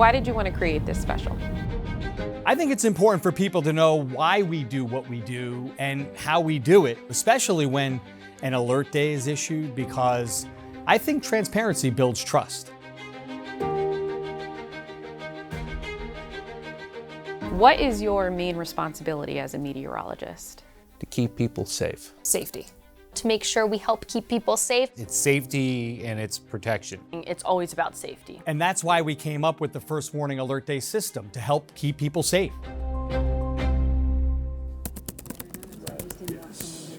Why did you want to create this special? I think it's important for people to know why we do what we do and how we do it, especially when an alert day is issued, because I think transparency builds trust. What is your main responsibility as a meteorologist? To keep people safe. Safety. To make sure we help keep people safe. It's safety and it's protection. It's always about safety. And that's why we came up with the first warning alert day system, to help keep people safe.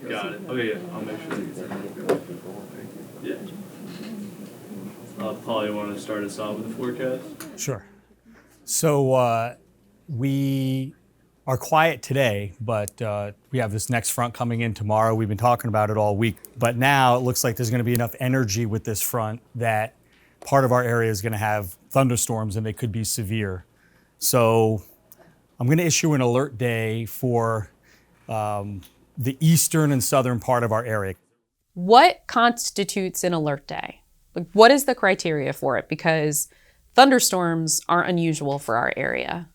Got it. Okay, yeah, I'll make sure. Yeah. Paul, you want to start us off with the forecast? Sure. So we are quiet today, but we have this next front coming in tomorrow. We've been talking about it all week, but now it looks like there's going to be enough energy with this front that part of our area is going to have thunderstorms, and they could be severe. So I'm going to issue an alert day for the eastern and southern part of our area. What constitutes an alert day? Like, what is the criteria for it? Because thunderstorms aren't unusual for our area.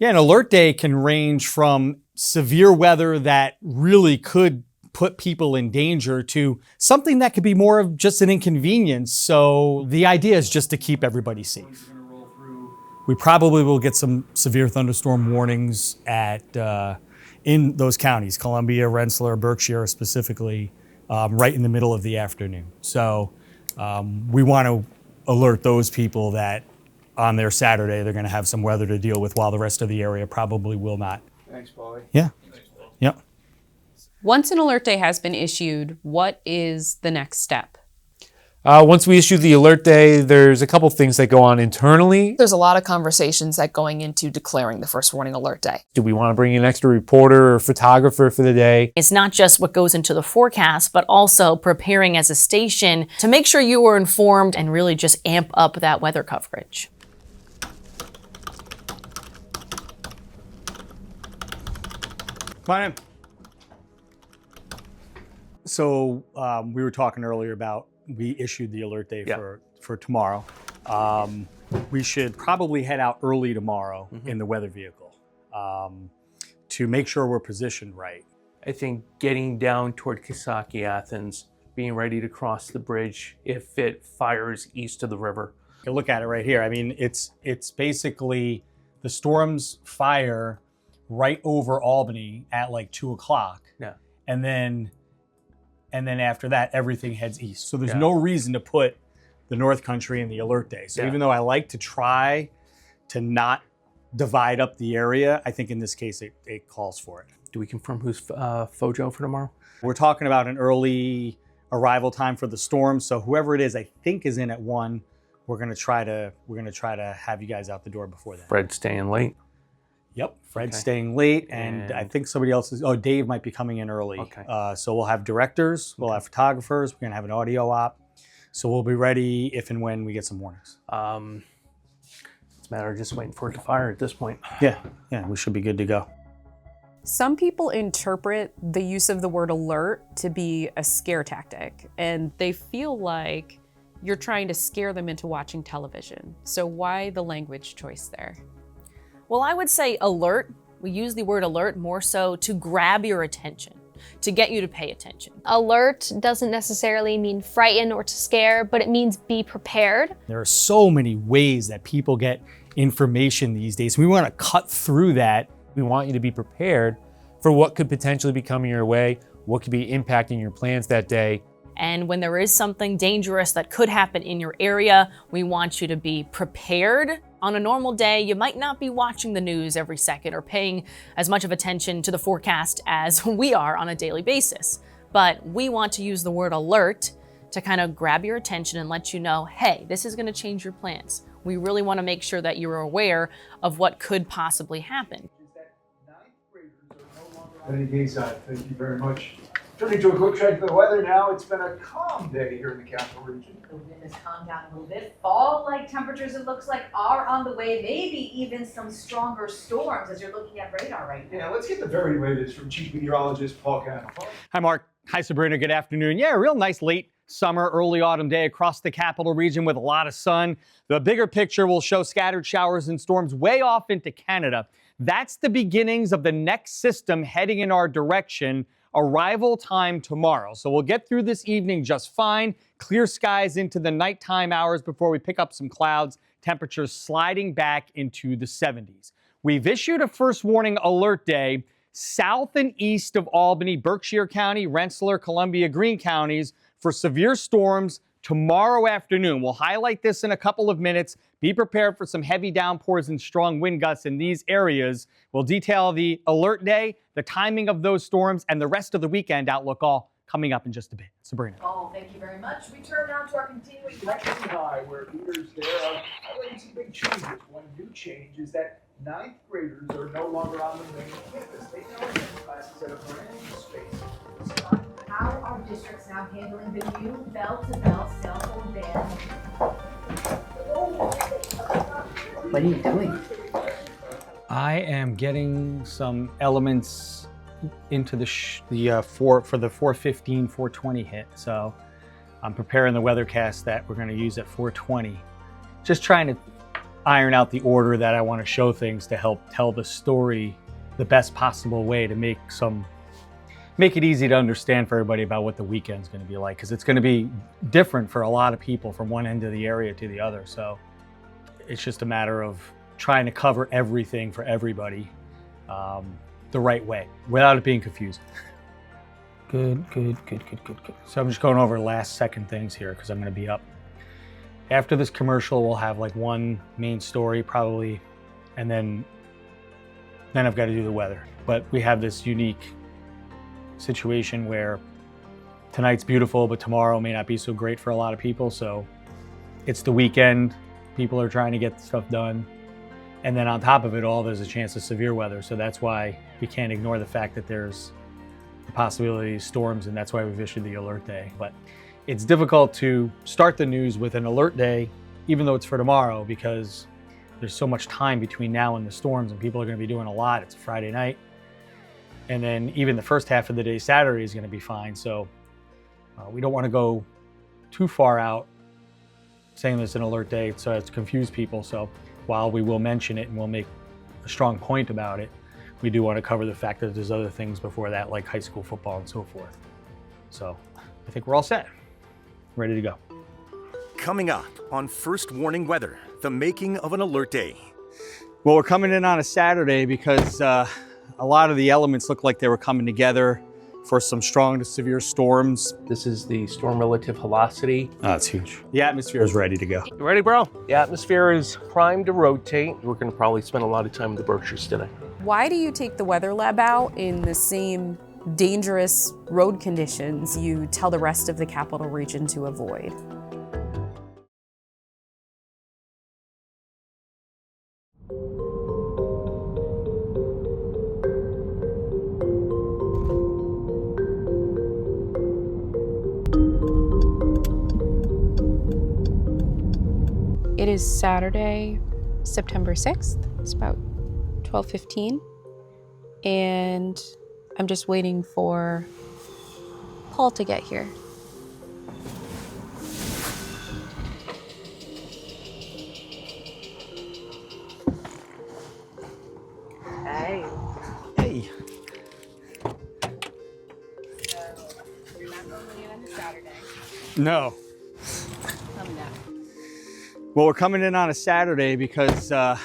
Yeah, an alert day can range from severe weather that really could put people in danger to something that could be more of just an inconvenience. So the idea is just to keep everybody safe. We probably will get some severe thunderstorm warnings in those counties, Columbia, Rensselaer, Berkshire specifically, right in the middle of the afternoon. So we want to alert those people that on their Saturday, they're going to have some weather to deal with, while the rest of the area probably will not. Thanks, Paulie. Yeah. Yep. Once an alert day has been issued, what is the next step? Once we issue the alert day, there's a couple things that go on internally. There's a lot of conversations that going into declaring the first warning alert day. Do we want to bring in an extra reporter or photographer for the day? It's not just what goes into the forecast, but also preparing as a station to make sure you are informed and really just amp up that weather coverage. Come on in. So we were talking earlier about, we issued the alert day for tomorrow. We should probably head out early tomorrow in the weather vehicle to make sure we're positioned right. I think getting down toward Kisaki, Athens, being ready to cross the bridge if it fires east of the river. You can look at it right here. I mean, it's basically the storms fire right over Albany at like 2 o'clock. Yeah. And then after that, everything heads east. So there's no reason to put the North Country in the alert day. So even though I like to try to not divide up the area, I think in this case it calls for it. Do we confirm who's FOJO for tomorrow? We're talking about an early arrival time for the storm. So whoever it is, I think is in at 1. We're gonna try to have you guys out the door before that. Fred staying late. Yep, Fred's staying late, and I think somebody else is. Oh, Dave might be coming in early. Okay. So we'll have directors, we'll have photographers, we're gonna have an audio op. So we'll be ready if and when we get some warnings. It's a matter of just waiting for it to fire at this point. Yeah, we should be good to go. Some people interpret the use of the word alert to be a scare tactic, and they feel like you're trying to scare them into watching television. So why the language choice there? Well, I would say alert. We use the word alert more so to grab your attention, to get you to pay attention. Alert doesn't necessarily mean frighten or to scare, but it means be prepared. There are so many ways that people get information these days. We want to cut through that. We want you to be prepared for what could potentially be coming your way, what could be impacting your plans that day. And when there is something dangerous that could happen in your area, we want you to be prepared. On a normal day, you might not be watching the news every second or paying as much of attention to the forecast as we are on a daily basis. But we want to use the word alert to kind of grab your attention and let you know, hey, this is going to change your plans. We really want to make sure that you're aware of what could possibly happen. Any case, thank you very much. Turning to a quick check of the weather now. It's been a calm day here in the capital region. The wind has calmed down a little bit. Fall-like temperatures, it looks like, are on the way. Maybe even some stronger storms as you're looking at radar right now. Yeah, let's get the very latest from Chief Meteorologist Paul Cannell. Hi, Mark. Hi, Sabrina. Good afternoon. Yeah, real nice late summer, early autumn day across the capital region with a lot of sun. The bigger picture will show scattered showers and storms way off into Canada. That's the beginnings of the next system heading in our direction. Arrival time tomorrow. So we'll get through this evening just fine. Clear skies into the nighttime hours before we pick up some clouds. Temperatures sliding back into the 70s. We've issued a first warning alert day south and east of Albany, Berkshire County, Rensselaer, Columbia, Greene counties for severe storms tomorrow afternoon. We'll highlight this in a couple of minutes. Be prepared for some heavy downpours and strong wind gusts in these areas. We'll detail the alert day, the timing of those storms, and the rest of the weekend outlook all coming up in just a bit. Sabrina. Oh, thank you very much. We turn now to our continuing Lexington High, where leaders there are already some big changes. One new change is that 9th graders are no longer on the main campus. They now attend classes at a brand new space. this month. How are districts now handling the new bell-to-bell cell phone ban? What are you doing? I am getting some elements into the for the 415, 420 hit. So I'm preparing the weathercast that we're going to use at 420. Just trying to iron out the order that I want to show things to help tell the story the best possible way to make it easy to understand for everybody about what the weekend's going to be like, because it's going to be different for a lot of people from one end of the area to the other. So it's just a matter of trying to cover everything for everybody the right way without it being confusing. Good. So I'm just going over last second things here because I'm going to be up. After this commercial, we'll have like one main story probably, and then I've got to do the weather. But we have this unique situation where tonight's beautiful, but tomorrow may not be so great for a lot of people. So it's the weekend. People are trying to get stuff done. And then on top of it all, there's a chance of severe weather. So that's why we can't ignore the fact that there's the possibility of storms, and that's why we've issued the alert day. But it's difficult to start the news with an alert day, even though it's for tomorrow, because there's so much time between now and the storms, and people are going to be doing a lot. It's a Friday night. And then even the first half of the day, Saturday, is going to be fine. So we don't want to go too far out saying there's an alert day so as to confuse people. So while we will mention it and we'll make a strong point about it, we do want to cover the fact that there's other things before that, like high school football and so forth. So I think we're all set. Ready to go. Coming up on First Warning Weather, the making of an alert day. Well, we're coming in on a Saturday because a lot of the elements look like they were coming together for some strong to severe storms. This is the storm relative velocity. Oh, it's huge. The atmosphere is ready to go. You ready, bro? The atmosphere is primed to rotate. We're going to probably spend a lot of time in the Berkshires today. Why do you take the weather lab out in the same dangerous road conditions you tell the rest of the capital region to avoid? It is Saturday, September 6th. It's about 12:15, and I'm just waiting for Paul to get here. Hey. Hey. So, you're not going in on Saturday. No. Come now. Well, we're coming in on a Saturday because a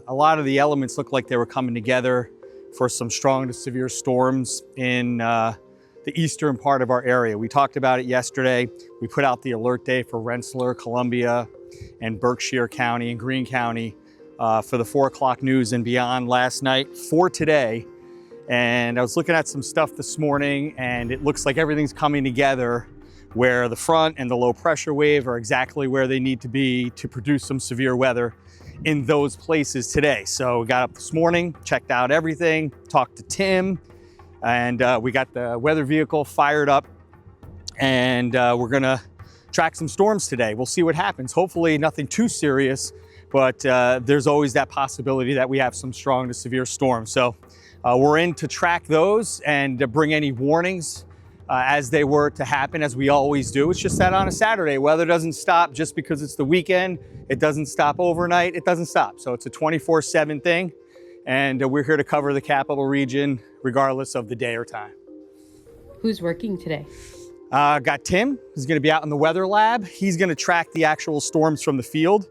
lot of the elements look like they were coming together for some strong to severe storms in the eastern part of our area. We talked about it yesterday. We put out the alert day for Rensselaer, Columbia, and Berkshire County and Greene County for the 4 o'clock news and beyond last night for today. And I was looking at some stuff this morning, and it looks like everything's coming together where the front and the low pressure wave are exactly where they need to be to produce some severe weather in those places today. So we got up this morning, checked out everything, talked to Tim, and we got the weather vehicle fired up, and we're gonna track some storms today. We'll see what happens. Hopefully nothing too serious, but there's always that possibility that we have some strong to severe storms. So we're in to track those and bring any warnings as they were to happen, as we always do. It's just that on a Saturday, weather doesn't stop just because it's the weekend. It doesn't stop overnight. It doesn't stop. So it's a 24/7 thing. And we're here to cover the capital region regardless of the day or time. Who's working today? Got Tim, who's going to be out in the weather lab. He's going to track the actual storms from the field.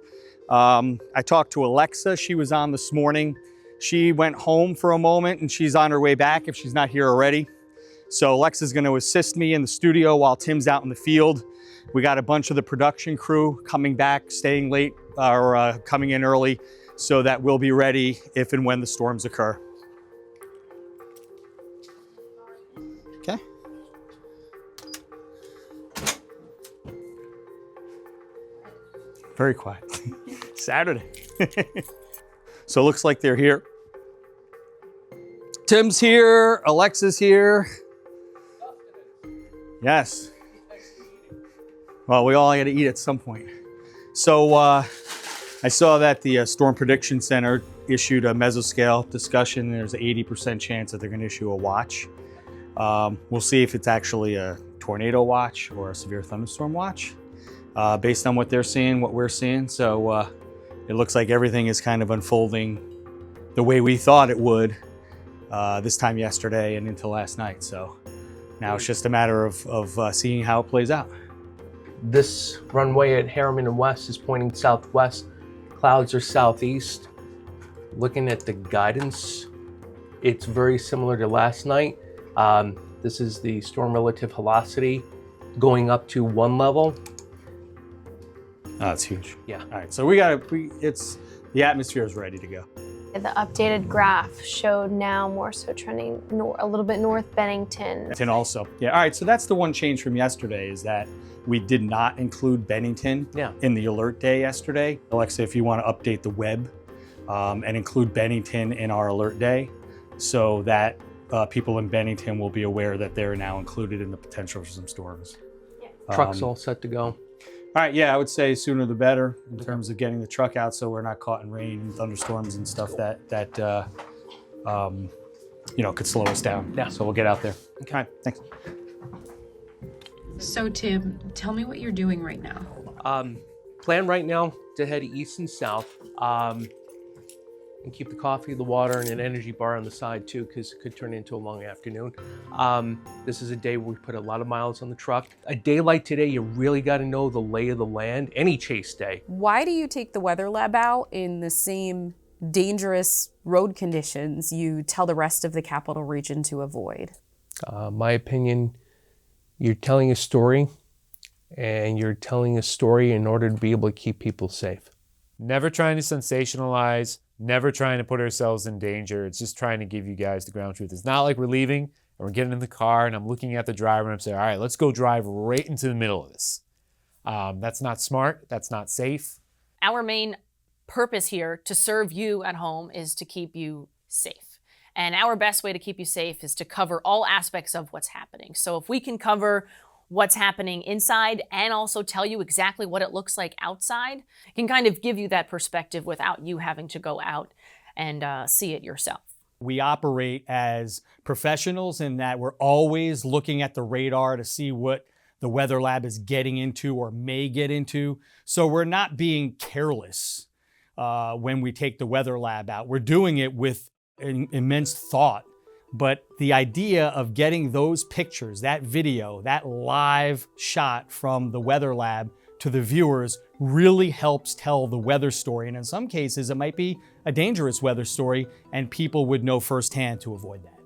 I talked to Alexa. She was on this morning. She went home for a moment and she's on her way back if she's not here already. So Alexa's going to assist me in the studio while Tim's out in the field. We got a bunch of the production crew coming back, staying late, or coming in early, so that we'll be ready if and when the storms occur. Okay. Very quiet. Saturday. So it looks like they're here. Tim's here, Alexa's here. Yes. Well, we all had to eat at some point. So I saw that the Storm Prediction Center issued a mesoscale discussion. There's an 80% chance that they're going to issue a watch. We'll see if it's actually a tornado watch or a severe thunderstorm watch, based on what they're seeing, what we're seeing. So it looks like everything is kind of unfolding the way we thought it would this time yesterday and into last night. So now it's just a matter of seeing how it plays out. This runway at Harriman and West is pointing southwest. Clouds are southeast. Looking at the guidance, it's very similar to last night. This is the storm relative velocity going up to 1 level. Oh, that's huge. Yeah. All right, so the atmosphere is ready to go. The updated graph showed now more so trending a little bit north Bennington. And also, yeah, all right, so that's the one change from yesterday is that we did not include Bennington in the alert day yesterday. Alexa, if you want to update the web and include Bennington in our alert day so that people in Bennington will be aware that they're now included in the potential for some storms. Truck's all set to go. All right, yeah, I would say sooner the better in terms of getting the truck out so we're not caught in rain and thunderstorms and stuff that could slow us down. Yeah. So we'll get out there. Okay, thanks. So Tim, tell me what you're doing right now. Plan right now to head east and south and keep the coffee, the water, and an energy bar on the side too, because it could turn into a long afternoon. This is a day where we put a lot of miles on the truck. A day like today, you really got to know the lay of the land, any chase day. Why do you take the weather lab out in the same dangerous road conditions you tell the rest of the capital region to avoid? My opinion, you're telling a story, and you're telling a story in order to be able to keep people safe. Never trying to sensationalize, never trying to put ourselves in danger. It's just trying to give you guys the ground truth. It's not like we're leaving and we're getting in the car and I'm looking at the driver and I'm saying, all right, let's go drive right into the middle of this. That's not smart. That's not safe. Our main purpose here to serve you at home is to keep you safe. And our best way to keep you safe is to cover all aspects of what's happening. So if we can cover what's happening inside and also tell you exactly what it looks like outside, it can kind of give you that perspective without you having to go out and see it yourself. We operate as professionals in that we're always looking at the radar to see what the weather lab is getting into or may get into. So we're not being careless when we take the weather lab out. We're doing it with an immense thought. But the idea of getting those pictures, that video, that live shot from the weather lab to the viewers really helps tell the weather story. And in some cases, it might be a dangerous weather story and people would know firsthand to avoid that.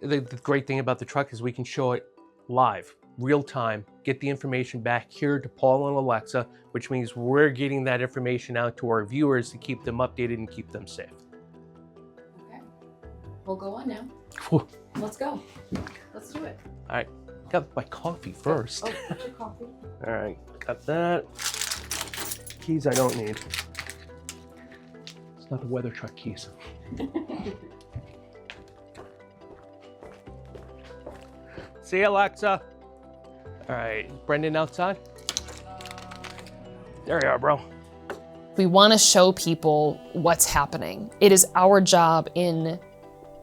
The great thing about the truck is we can show it live, real time, get the information back here to Paul and Alexa, which means we're getting that information out to our viewers to keep them updated and keep them safe. Okay, we'll go on now. Whew. Let's go. Let's do it. All right, got my coffee first. Oh, put your coffee. All right, got that. Keys I don't need. It's not the weather truck keys. See you, Alexa. All right, Brendan outside? There you are, bro. We want to show people what's happening. It is our job in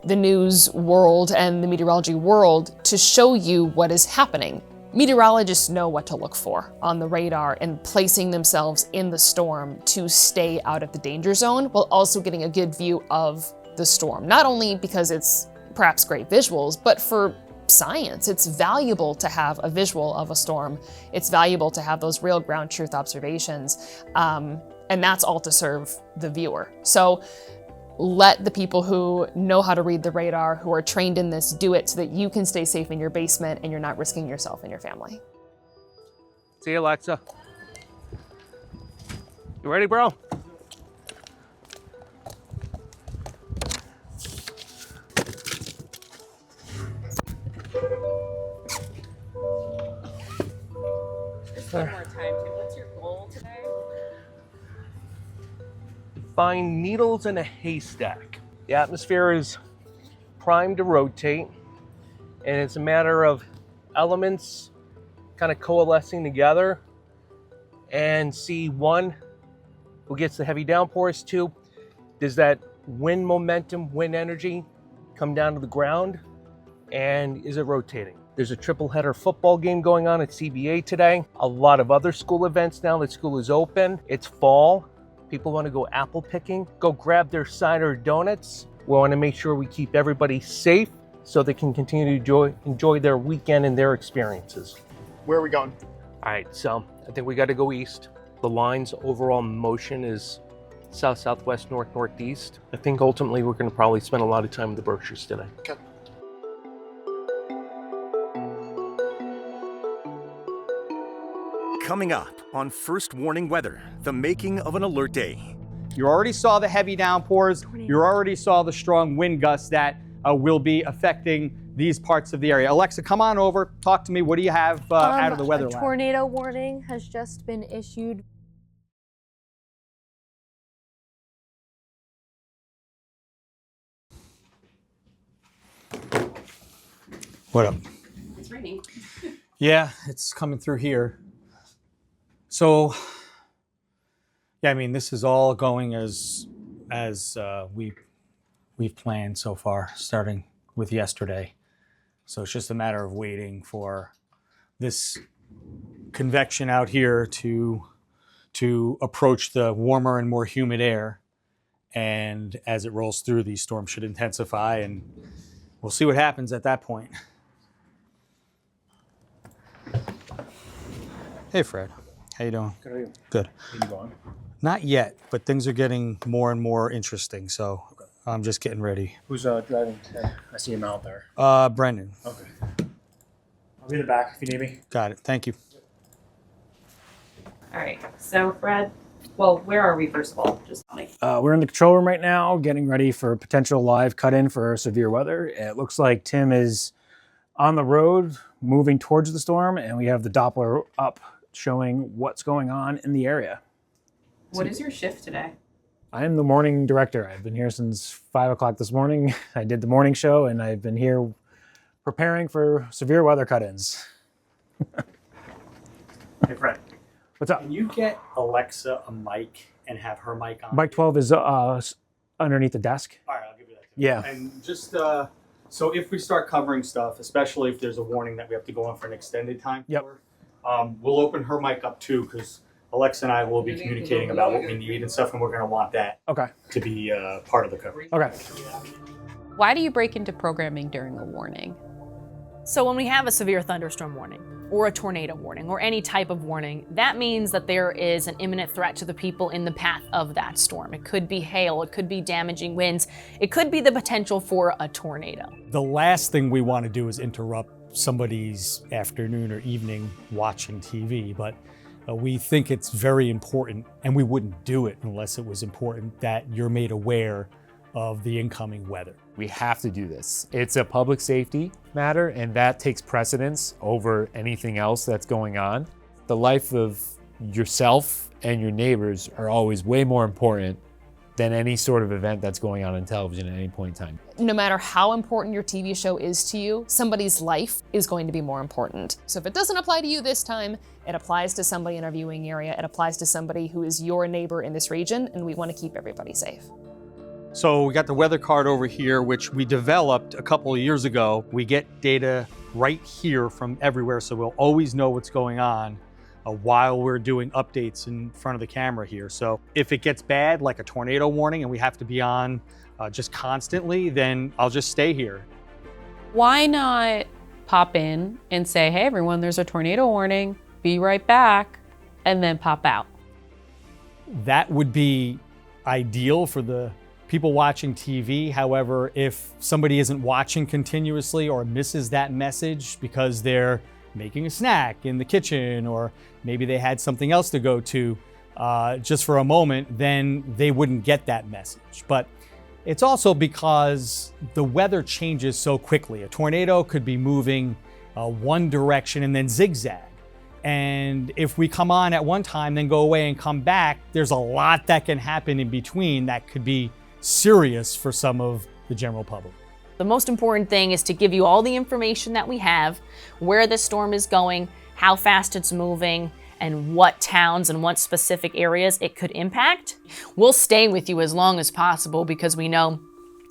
the news world and the meteorology world to show you what is happening. Meteorologists know what to look for on the radar and placing themselves in the storm to stay out of the danger zone while also getting a good view of the storm. Not only because it's perhaps great visuals, but for science. It's valuable to have a visual of a storm. It's valuable to have those real ground truth observations. And that's all to serve the viewer. So let the people who know how to read the radar, who are trained in this, do it so that you can stay safe in your basement and you're not risking yourself and your family. See you, Alexa. You ready, bro? Just one more time, Tim. What's your goal today? Find needles in a haystack. The atmosphere is primed to rotate, and it's a matter of elements kind of coalescing together and see, one, who gets the heavy downpours, two, does that wind momentum, wind energy come down to the ground, and is it rotating? There's a triple header football game going on at CBA today. A lot of other school events now that school is open. It's fall. People want to go apple picking. Go grab their cider donuts. We want to make sure we keep everybody safe so they can continue to enjoy their weekend and their experiences. Where are we going? All right, so I think we got to go east. The line's overall motion is south, southwest, north, northeast. I think ultimately we're going to probably spend a lot of time in the Berkshires today. Okay. Coming up on First Warning Weather, the making of an alert day. You already saw the heavy downpours. You already saw the strong wind gusts that will be affecting these parts of the area. Alexa, come on over. Talk to me. What do you have out of the weather lab? A tornado warning has just been issued. What up? It's raining. Yeah, it's coming through here. So, yeah, I mean, this is all going as we've planned so far, starting with yesterday. So it's just a matter of waiting for this convection out here to approach the warmer and more humid air. And as it rolls through, these storms should intensify, and we'll see what happens at that point. Hey, Fred. How you doing? Good, how are you? Good. Are you going? Not yet, but things are getting more and more interesting, so I'm just getting ready. Who's driving today? I see him out there. Brendan. Okay. I'll be in the back if you need me. Got it. Thank you. All right. So, Fred, well, where are we, first of all? Just tell me. We're in the control room right now, getting ready for a potential live cut-in for severe weather. It looks like Tim is on the road, moving towards the storm, and we have the Doppler up, showing what's going on in the area. What is your shift today? I am the morning director. I've been here since 5 o'clock this morning. I did the morning show, and I've been here preparing for severe weather cut-ins. Hey, Fred. What's up? Can you get Alexa a mic and have her mic on? Mic 12 is underneath the desk. All right, I'll give you that. Yeah. And just, so if we start covering stuff, especially if there's a warning that we have to go on for an extended time, yep. We'll open her mic up too, because Alexa and I will be communicating about what we need and stuff, and we're going to want that to be part of the coverage. Okay. Why do you break into programming during a warning? So when we have a severe thunderstorm warning or a tornado warning or any type of warning, that means that there is an imminent threat to the people in the path of that storm. It could be hail, it could be damaging winds, it could be the potential for a tornado. The last thing we want to do is interrupt somebody's afternoon or evening watching TV, but we think it's very important, and we wouldn't do it unless it was important, that you're made aware of the incoming weather. We have to do this. It's a public safety matter, and that takes precedence over anything else that's going on. The life of yourself and your neighbors are always way more important than any sort of event that's going on television at any point in time. No matter how important your TV show is to you, somebody's life is going to be more important. So if it doesn't apply to you this time, it applies to somebody in our viewing area, it applies to somebody who is your neighbor in this region, and we want to keep everybody safe. So we got the weather card over here, which we developed a couple of years ago. We get data right here from everywhere, so we'll always know what's going on while we're doing updates in front of the camera here. So if it gets bad, like a tornado warning, and we have to be on just constantly, then I'll just stay here. Why not pop in and say, hey everyone, there's a tornado warning, be right back, and then pop out? That would be ideal for the people watching TV. However, if somebody isn't watching continuously or misses that message because they're making a snack in the kitchen, or maybe they had something else to go to just for a moment, then they wouldn't get that message. But it's also because the weather changes so quickly. A tornado could be moving one direction and then zigzag. And if we come on at one time, then go away and come back, there's a lot that can happen in between that could be serious for some of the general public. The most important thing is to give you all the information that we have, where the storm is going, how fast it's moving, and what towns and what specific areas it could impact. We'll stay with you as long as possible because we know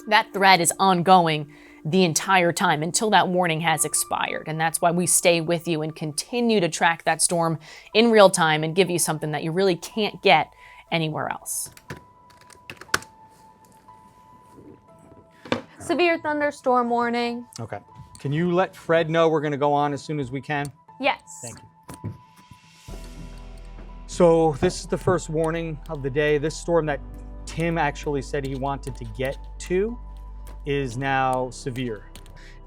that threat is ongoing the entire time until that warning has expired. And that's why we stay with you and continue to track that storm in real time and give you something that you really can't get anywhere else. Severe thunderstorm warning. Okay. Can you let Fred know we're going to go on as soon as we can? Yes. Thank you. So this is the first warning of the day. This storm that Tim actually said he wanted to get to is now severe.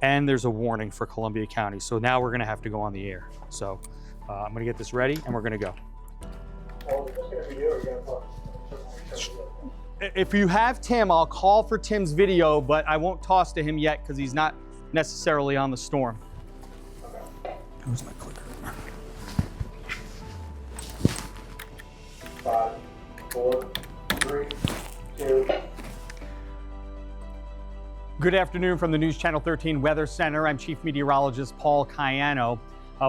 And there's a warning for Columbia County. So now we're going to have to go on the air. So I'm going to get this ready and we're going to go. If you have Tim, I'll call for Tim's video, but I won't toss to him yet because he's not necessarily on the storm. Where's my clicker? 5, 4, 3, 2. Good afternoon from the News Channel 13 Weather Center. I'm Chief Meteorologist Paul Cayano.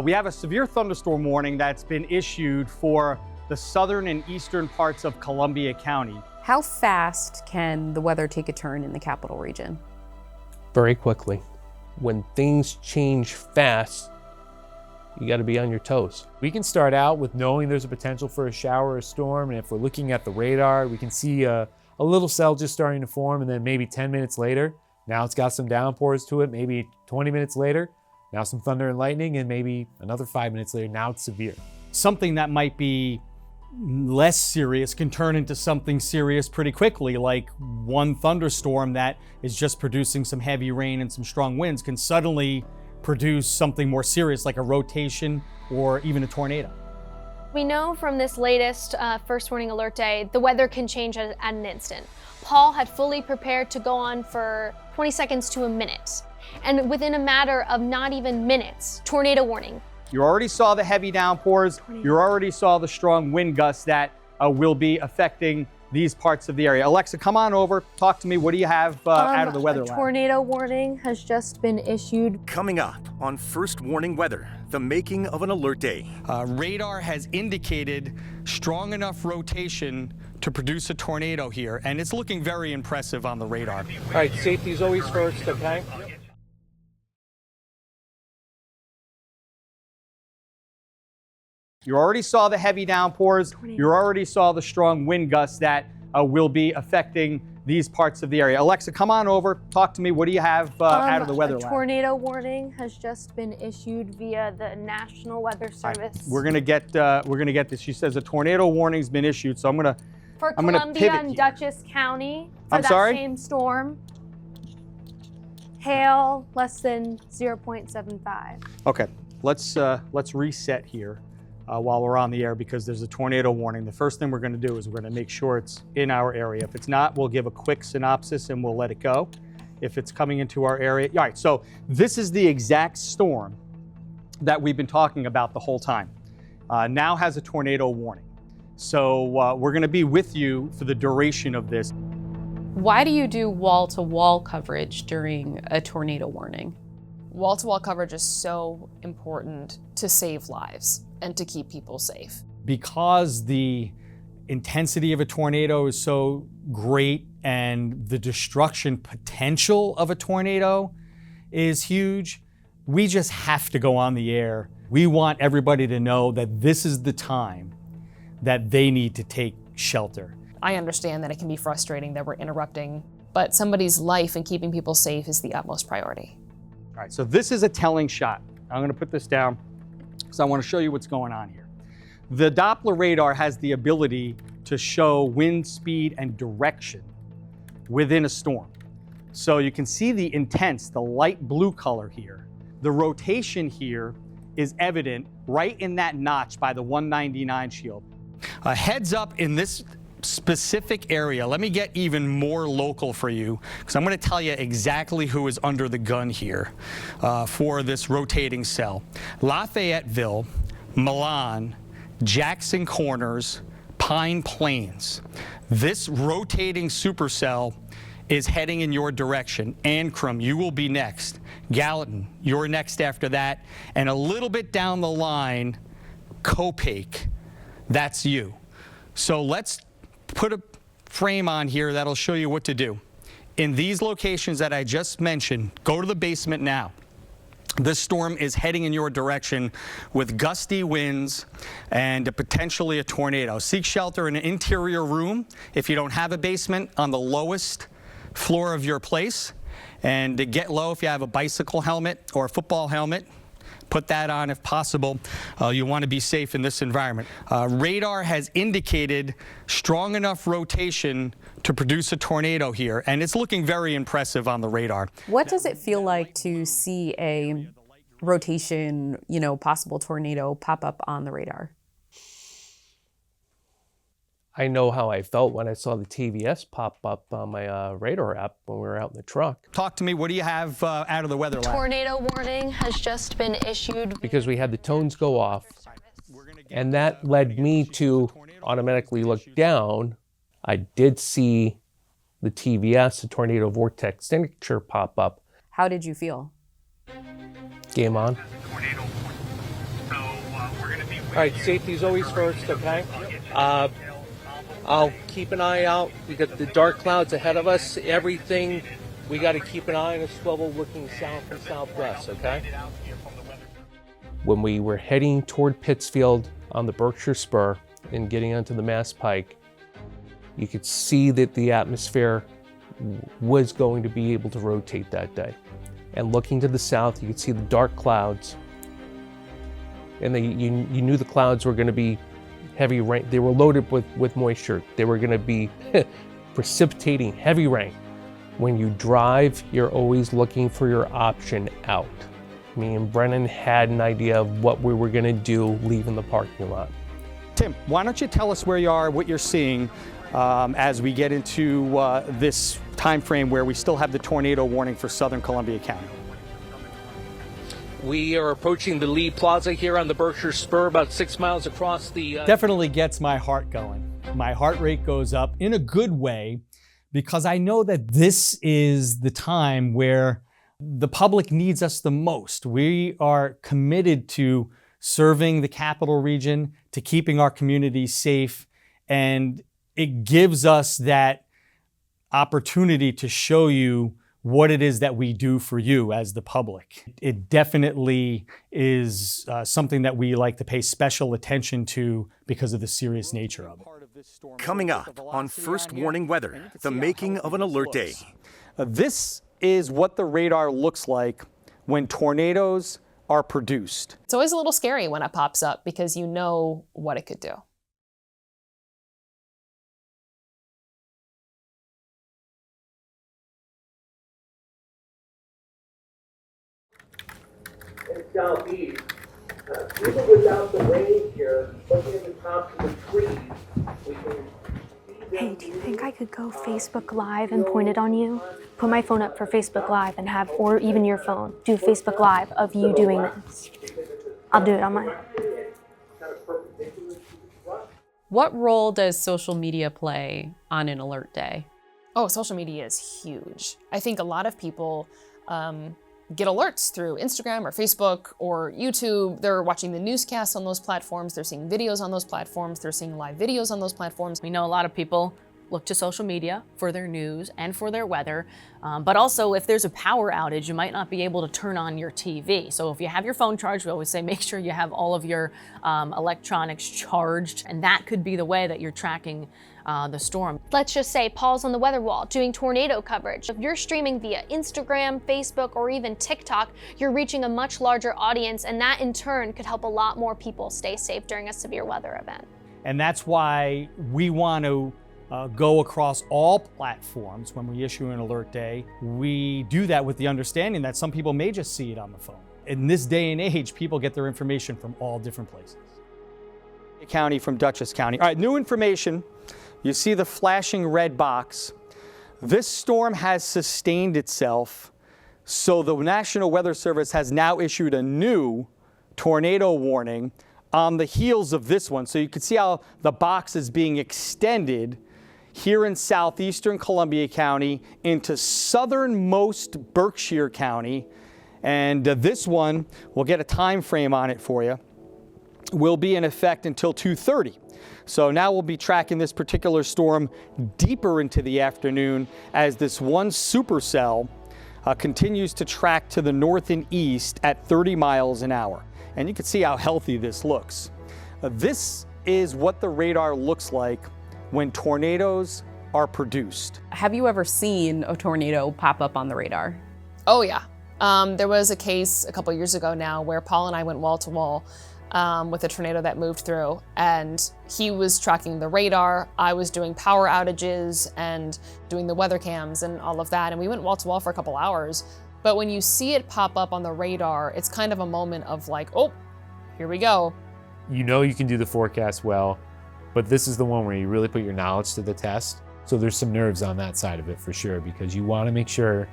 We have a severe thunderstorm warning that's been issued for the southern and eastern parts of Columbia County. How fast can the weather take a turn in the capital region? Very quickly. When things change fast, you got to be on your toes. We can start out with knowing there's a potential for a shower or storm, and if we're looking at the radar, we can see a little cell just starting to form, and then maybe 10 minutes later, now it's got some downpours to it, maybe 20 minutes later, now some thunder and lightning, and maybe another 5 minutes later, now it's severe. Something that might be less serious can turn into something serious pretty quickly, like one thunderstorm that is just producing some heavy rain and some strong winds can suddenly produce something more serious like a rotation or even a tornado. We know from this latest first warning alert day, the weather can change at an instant. Paul had fully prepared to go on for 20 seconds to a minute. And within a matter of not even minutes, tornado warning. You already saw the heavy downpours. You already saw the strong wind gusts that will be affecting these parts of the area. Alexa, come on over. Talk to me. What do you have out of the weather lab? A tornado warning has just been issued. Coming up on First Warning Weather, the making of an alert day. Radar has indicated strong enough rotation to produce a tornado here, and it's looking very impressive on the radar. All right, safety is always first, okay? You already saw the heavy downpours. You already saw the strong wind gusts that will be affecting these parts of the area. Alexa, come on over. Talk to me. What do you have out of the weather lab? A tornado warning has just been issued via the National Weather Service. We're gonna get this. She says a tornado warning's been issued, so I'm gonna Columbia and Dutchess County for same storm. Hail less than 0.75. Okay, let's reset here. While we're on the air because there's a tornado warning. The first thing we're going to do is we're going to make sure it's in our area. If it's not, we'll give a quick synopsis and we'll let it go. If it's coming into our area. All right, so this is the exact storm that we've been talking about the whole time. Now has a tornado warning. So we're going to be with you for the duration of this. Why do you do wall-to-wall coverage during a tornado warning? Wall-to-wall coverage is so important to save lives and to keep people safe. Because the intensity of a tornado is so great and the destruction potential of a tornado is huge. We just have to go on the air. We want everybody to know that this is the time that they need to take shelter. I understand that it can be frustrating that we're interrupting, but somebody's life and keeping people safe is the utmost priority. All right, so this is a telling shot. I'm gonna put this down because I wanna show you what's going on here. The Doppler radar has the ability to show wind speed and direction within a storm. So you can see the intense, the light blue color here. The rotation here is evident right in that notch by the 199 shield. A heads up in this specific area. Let me get even more local for you, because I'm going to tell you exactly who is under the gun here for this rotating cell. Lafayetteville, Milan, Jackson Corners, Pine Plains. This rotating supercell is heading in your direction. Ancrum, you will be next. Gallatin, you're next after that. And a little bit down the line, Copake, that's you. So let's put a frame on here that'll show you what to do. In these locations that I just mentioned, go to the basement now. This storm is heading in your direction with gusty winds and potentially a tornado. Seek shelter in an interior room if you don't have a basement, on the lowest floor of your place. And to get low, if you have a bicycle helmet or a football helmet, put that on if possible. You want to be safe in this environment. Radar has indicated strong enough rotation to produce a tornado here, and it's looking very impressive on the radar. What does it feel like to see a rotation, possible tornado pop up on the radar? I know how I felt when I saw the TVS pop up on my radar app when we were out in the truck. Talk to me, what do you have out of the weather lab? Tornado warning has just been issued. Because we had the tones go off, and that led me to automatically look down. I did see the TVS, the tornado vortex signature, pop up. How did you feel? Game on. All right, safety's always first, okay? I'll keep an eye out. We got the dark clouds ahead of us. Everything, we got to keep an eye on a swivel looking south and southwest, okay? When we were heading toward Pittsfield on the Berkshire Spur and getting onto the Mass Pike, you could see that the atmosphere was going to be able to rotate that day. And looking to the south, you could see the dark clouds. And you knew the clouds were going to be heavy rain. They were loaded with moisture. They were going to be precipitating heavy rain. When you drive, you're always looking for your option out. Me and Brennan had an idea of what we were going to do leaving the parking lot. Tim, why don't you tell us where you are, what you're seeing as we get into this time frame where we still have the tornado warning for Southern Columbia County. We are approaching the Lee Plaza here on the Berkshire Spur, about 6 miles across the... Definitely gets my heart going. My heart rate goes up in a good way because I know that this is the time where the public needs us the most. We are committed to serving the capital region, to keeping our communities safe, and it gives us that opportunity to show you what it is that we do for you as the public. It definitely is something that we like to pay special attention to because of the serious nature of it. Coming up on First Warning Weather, the making of an alert day. This is what the radar looks like when tornadoes are produced. It's always a little scary when it pops up because you know what it could do. In southeast, even without the rain here, looking at the tops of the trees, we can see them. Hey, do you think I could go Facebook Live and point it on you? Put my phone up for Facebook Live and have, or even your phone, do Facebook Live of you doing this. I'll do it on mine. What role does social media play on an alert day? Oh, social media is huge. I think a lot of people get alerts through Instagram or Facebook or YouTube. They're watching the newscasts on those platforms. They're seeing videos on those platforms. They're seeing live videos on those platforms. We know a lot of people look to social media for their news and for their weather. But also, if there's a power outage, you might not be able to turn on your TV. So if you have your phone charged, we always say make sure you have all of your electronics charged, and that could be the way that you're tracking the storm. Let's just say Paul's on the weather wall doing tornado coverage. If you're streaming via Instagram, Facebook, or even TikTok, you're reaching a much larger audience, and that in turn could help a lot more people stay safe during a severe weather event. And that's why we want to go across all platforms when we issue an alert day. We do that with the understanding that some people may just see it on the phone. In this day and age, people get their information from all different places. County from Dutchess County. All right, new information. You see the flashing red box. This storm has sustained itself, so the National Weather Service has now issued a new tornado warning on the heels of this one. So you can see how the box is being extended here in southeastern Columbia County into southernmost Berkshire County. And this one, we'll get a time frame on it for you, will be in effect until 2:30. So now we'll be tracking this particular storm deeper into the afternoon as this one supercell continues to track to the north and east at 30 miles an hour. And you can see how healthy this looks. This is what the radar looks like when tornadoes are produced. Have you ever seen a tornado pop up on the radar? Oh yeah. There was a case a couple years ago now where Paul and I went wall to wall with a tornado that moved through, and he was tracking the radar, I was doing power outages and doing the weather cams and all of that, and we went wall to wall for a couple hours. But when you see it pop up on the radar, it's kind of a moment of like, oh, here we go. You know you can do the forecast well, but this is the one where you really put your knowledge to the test. So there's some nerves on that side of it for sure, because you want to make sure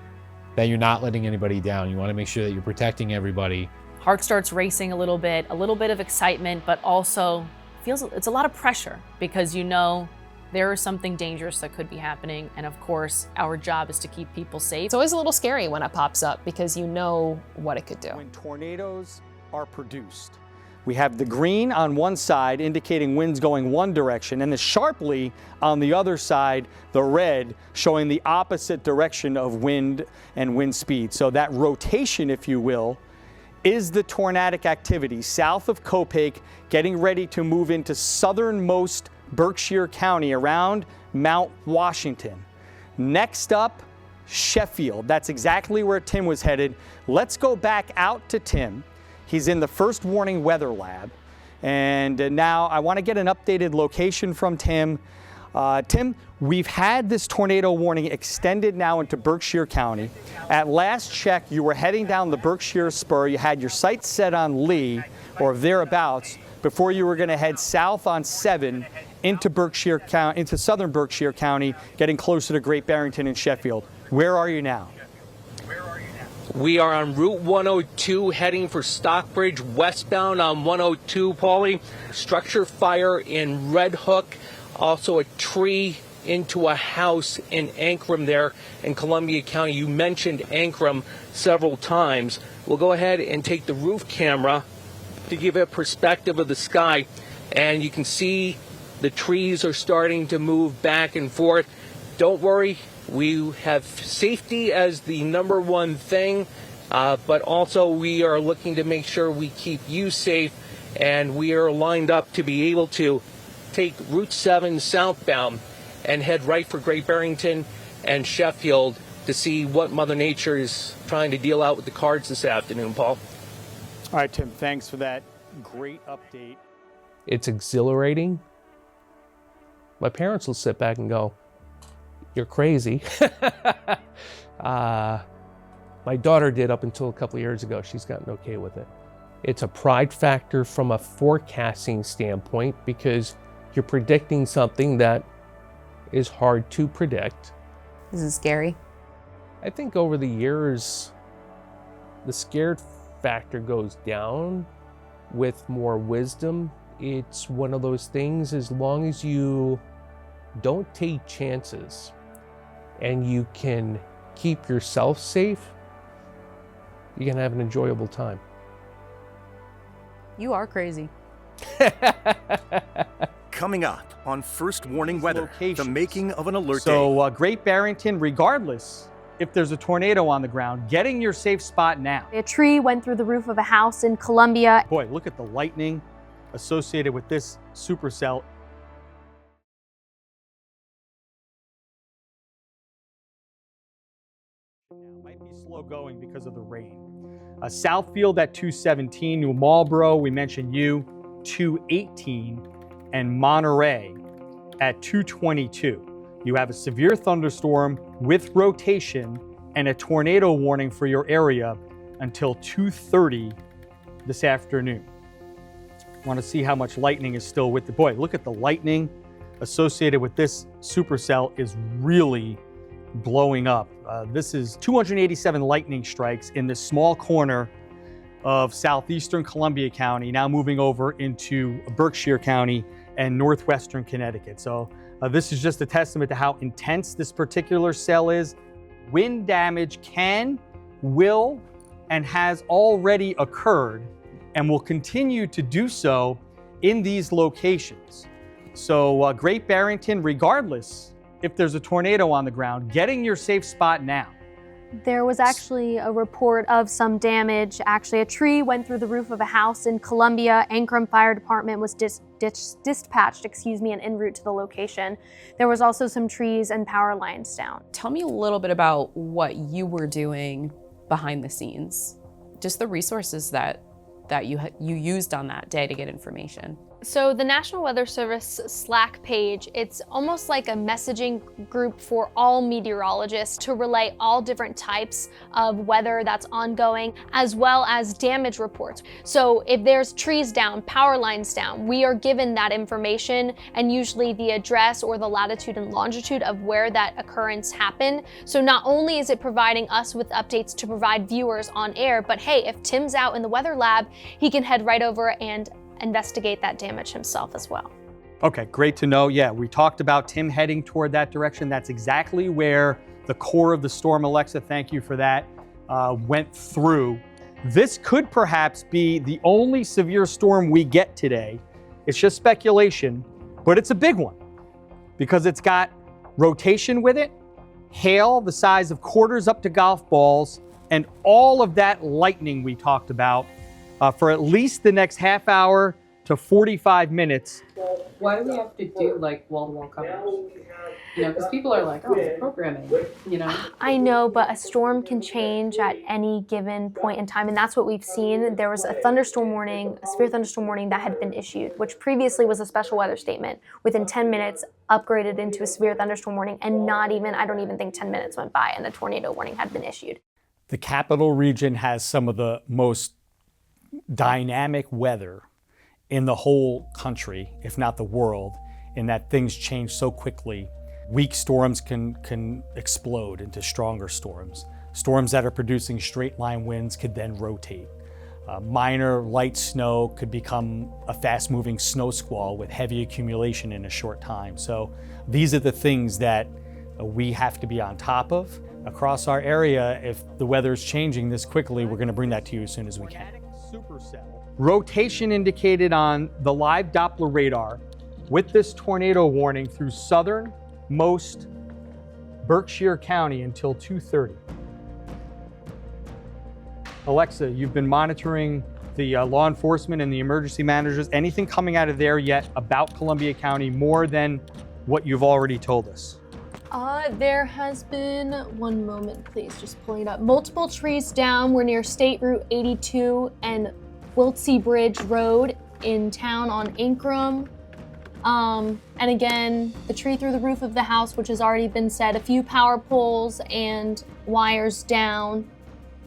that you're not letting anybody down. You want to make sure that you're protecting everybody. Heart starts racing a little bit of excitement, but also it's a lot of pressure because you know there is something dangerous that could be happening. And of course, our job is to keep people safe. It's always a little scary when it pops up because you know what it could do. When tornadoes are produced, we have the green on one side indicating winds going one direction, and the sharply on the other side, the red showing the opposite direction of wind and wind speed. So that rotation, if you will, is the tornadic activity south of Copiague, getting ready to move into southernmost Berkshire County around Mount Washington. Next up, Sheffield. That's exactly where Tim was headed. Let's go back out to Tim. He's in the first warning weather lab. And now I want to get an updated location from Tim. Tim, we've had this tornado warning extended now into Berkshire County. At last check, you were heading down the Berkshire Spur. You had your sights set on Lee or thereabouts before you were going to head south on 7 into Berkshire County, into southern Berkshire County, getting closer to Great Barrington and Sheffield. Where are you now? We are on Route 102 heading for Stockbridge westbound on 102, Paulie. Structure fire in Red Hook, also a tree into a house in Ancram there in Columbia County. You mentioned Ancram several times. We'll go ahead and take the roof camera to give a perspective of the sky, and you can see the trees are starting to move back and forth. Don't worry, we have safety as the number one thing, but also we are looking to make sure we keep you safe, and we are lined up to be able to take Route 7 southbound and head right for Great Barrington and Sheffield to see what Mother Nature is trying to deal out with the cards this afternoon, Paul. All right, Tim, thanks for that great update. It's exhilarating. My parents will sit back and go, "You're crazy." My daughter did up until a couple of years ago. She's gotten okay with it. It's a pride factor from a forecasting standpoint because you're predicting something that is hard to predict. This is scary. I think over the years, the scared factor goes down with more wisdom. It's one of those things, as long as you don't take chances and you can keep yourself safe, you can have an enjoyable time. You are crazy. Coming up on First Warning Weather, the making of an alert day. So Great Barrington, regardless if there's a tornado on the ground, getting your safe spot now. A tree went through the roof of a house in Columbia. Boy, look at the lightning associated with this supercell. Might be slow going because of the rain. Southfield at 217, New Marlboro, we mentioned 218, and Monterey at 222. You have a severe thunderstorm with rotation and a tornado warning for your area until 2:30 this afternoon. Want to see how much lightning is still with the boy. Look at the lightning associated with this supercell is really blowing up. This is 287 lightning strikes in this small corner of southeastern Columbia County, now moving over into Berkshire County and northwestern Connecticut. So this is just a testament to how intense this particular cell is. Wind damage can, will, and has already occurred and will continue to do so in these locations. So Great Barrington, regardless if there's a tornado on the ground, getting your safe spot now. There was actually a report of some damage. Actually, a tree went through the roof of a house in Columbia. Ancrum Fire Department was dispatched, and en route to the location. There was also some trees and power lines down. Tell me a little bit about what you were doing behind the scenes, just the resources that you used on that day to get information. So the National Weather Service Slack page, it's almost like a messaging group for all meteorologists to relay all different types of weather that's ongoing, as well as damage reports. So if there's trees down, power lines down, we are given that information and usually the address or the latitude and longitude of where that occurrence happened. So not only is it providing us with updates to provide viewers on air, but hey, if Tim's out in the weather lab, he can head right over and investigate that damage himself as well. Okay, great to know. Yeah, we talked about Tim heading toward that direction. That's exactly where the core of the storm, Alexa, thank you for that, went through. This could perhaps be the only severe storm we get today. It's just speculation, but it's a big one because it's got rotation with it, hail the size of quarters up to golf balls, and all of that lightning we talked about for at least the next half hour to 45 minutes. Why do we have to do like wall-to-wall coverage? You know, because people are like, oh, it's programming, you know? I know, but a storm can change at any given point in time, and that's what we've seen. There was a thunderstorm warning, a severe thunderstorm warning that had been issued, which previously was a special weather statement. Within 10 minutes, upgraded into a severe thunderstorm warning, and I don't even think 10 minutes went by, and a tornado warning had been issued. The capital region has some of the most dynamic weather in the whole country, if not the world, in that things change so quickly. Weak storms can explode into stronger storms. Storms that are producing straight line winds could then rotate. Minor light snow could become a fast-moving snow squall with heavy accumulation in a short time. So these are the things that we have to be on top of across our area. If the weather is changing this quickly, we're going to bring that to you as soon as we can. Supercell. Rotation indicated on the live Doppler radar with this tornado warning through southernmost Berkshire County until 2:30. Alexa, you've been monitoring the law enforcement and the emergency managers. Anything coming out of there yet about Columbia County more than what you've already told us? There has been, one moment please, just pulling it up. Multiple trees down. We're near State Route 82 and Wiltsey Bridge Road in town on Ancrum. And again, the tree through the roof of the house, which has already been said, a few power poles and wires down.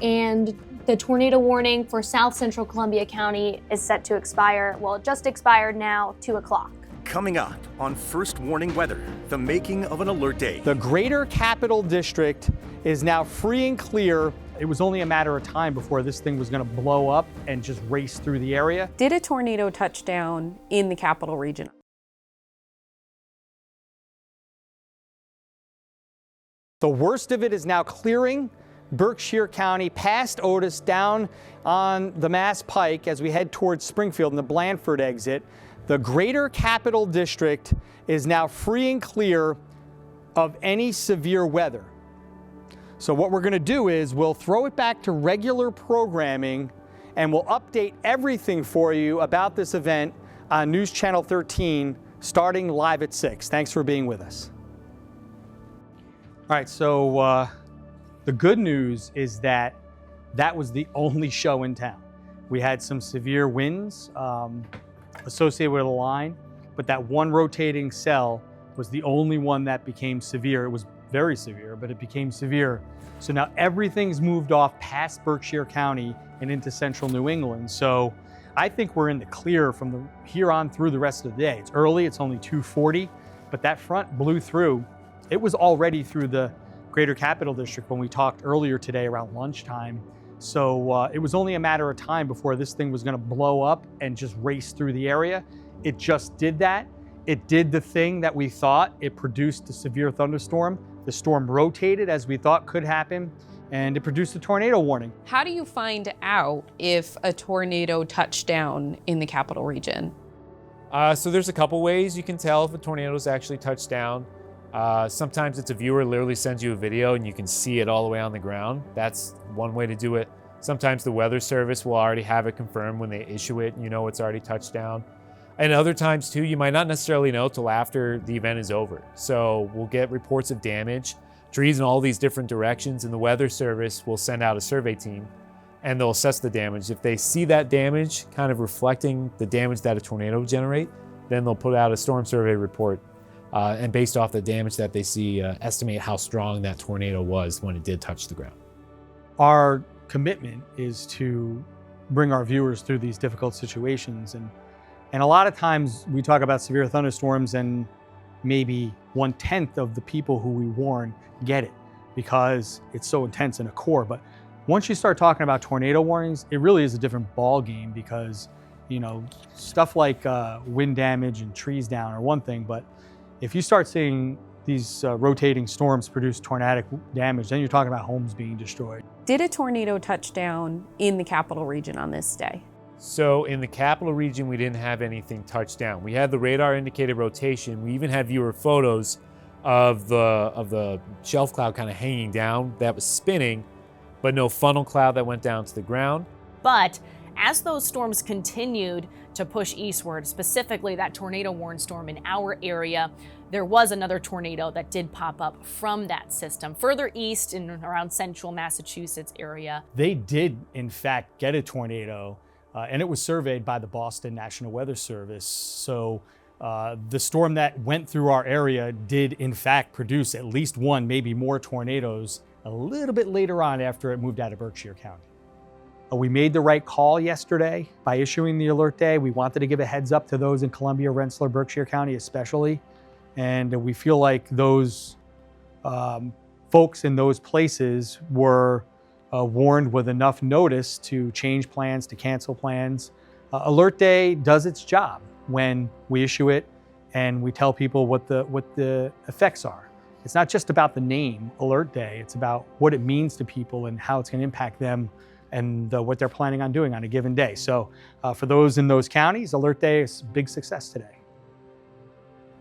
And the tornado warning for South Central Columbia County is set to expire. Well, it just expired now, 2 o'clock. Coming up on First Warning Weather, the making of an alert day. The Greater Capital District is now free and clear. It was only a matter of time before this thing was going to blow up and just race through the area. Did a tornado touch down in the capital region? The worst of it is now clearing Berkshire County past Otis down on the Mass Pike as we head towards Springfield and the Blandford exit. The Greater Capital District is now free and clear of any severe weather. So what we're going to do is we'll throw it back to regular programming and we'll update everything for you about this event on News Channel 13 starting live at 6. Thanks for being with us. All right, so the good news is that was the only show in town. We had some severe winds associated with the line, but that one rotating cell was the only one that became severe. It was very severe, but it became severe. So now everything's moved off past Berkshire County and into central New England. So I think we're in the clear from here on through the rest of the day. It's early, it's only 2:40, but that front blew through. It was already through the Greater Capital District when we talked earlier today around lunchtime. So it was only a matter of time before this thing was gonna blow up and just race through the area. It just did that. It did the thing that we thought. It produced a severe thunderstorm. The storm rotated as we thought could happen, and it produced a tornado warning. How do you find out if a tornado touched down in the capital region? So there's a couple ways you can tell if a tornado's actually touched down. Sometimes it's a viewer literally sends you a video and you can see it all the way on the ground. That's one way to do it. Sometimes the weather service will already have it confirmed when they issue it and you know it's already touched down. And other times too, you might not necessarily know till after the event is over. So we'll get reports of damage, trees in all these different directions, and the weather service will send out a survey team and they'll assess the damage. If they see that damage kind of reflecting the damage that a tornado would generate, then they'll put out a storm survey report. And based off the damage that they see, estimate how strong that tornado was when it did touch the ground. Our commitment is to bring our viewers through these difficult situations. And a lot of times we talk about severe thunderstorms and maybe 1/10 of the people who we warn get it because it's so intense in a core. But once you start talking about tornado warnings, it really is a different ball game because, you know, stuff like wind damage and trees down are one thing, but if you start seeing these rotating storms produce tornadic damage, then you're talking about homes being destroyed. Did a tornado touch down in the capital region on this day? So in the capital region, we didn't have anything touch down. We had the radar indicated rotation. We even had viewer photos of the shelf cloud kind of hanging down that was spinning, but no funnel cloud that went down to the ground. But as those storms continued to push eastward, specifically that tornado warning storm in our area, there was another tornado that did pop up from that system further east in around central Massachusetts area. They did, in fact, get a tornado, and it was surveyed by the Boston National Weather Service. So the storm that went through our area did, in fact, produce at least one, maybe more tornadoes a little bit later on after it moved out of Berkshire County. We made the right call yesterday by issuing the alert day. We wanted to give a heads up to those in Columbia, Rensselaer, Berkshire County especially. And we feel like those folks in those places were warned with enough notice to change plans, to cancel plans. Alert day does its job when we issue it and we tell people what the effects are. It's not just about the name, Alert Day. It's about what it means to people and how it's going to impact them and what they're planning on doing on a given day. So for those in those counties, Alert Day is a big success today.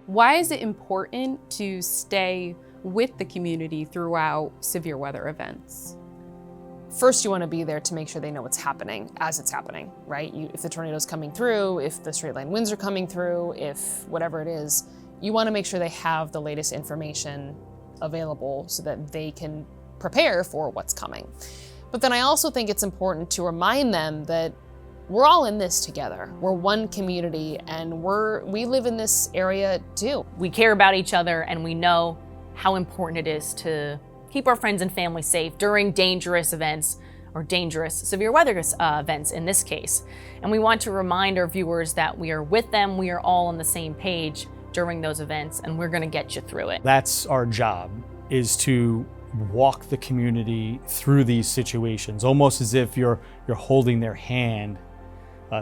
Why is it important to stay with the community throughout severe weather events? First, you want to be there to make sure they know what's happening as it's happening, right? If the tornado's coming through, if the straight line winds are coming through, if whatever it is, you want to make sure they have the latest information available so that they can prepare for what's coming. But then I also think it's important to remind them that we're all in this together. We're one community and we live in this area too. We care about each other and we know how important it is to keep our friends and family safe during dangerous events or dangerous severe weather events in this case. And we want to remind our viewers that we are with them, we are all on the same page during those events, and we're gonna get you through it. That's our job, is to walk the community through these situations, almost as if you're holding their hand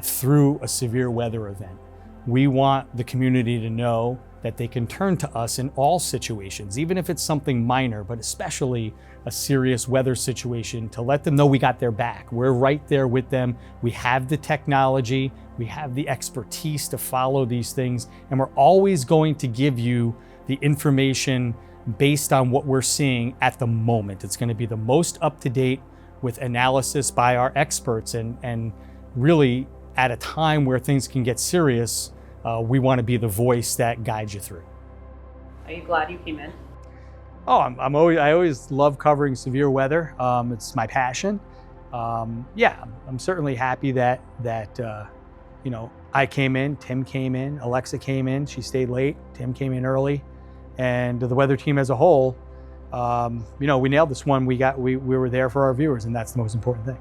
through a severe weather event. We want the community to know that they can turn to us in all situations, even if it's something minor, but especially a serious weather situation, to let them know we got their back. We're right there with them. We have the technology, we have the expertise to follow these things, and we're always going to give you the information based on what we're seeing at the moment. It's going to be the most up-to-date with analysis by our experts, and really at a time where things can get serious, we want to be the voice that guides you through. Are you glad you came in? Oh, I always love covering severe weather. It's my passion. Yeah, I'm certainly happy that you know, I came in, Tim came in, Alexa came in, she stayed late, Tim came in early, and the weather team as a whole, you know, we nailed this one. We were there for our viewers, and that's the most important thing.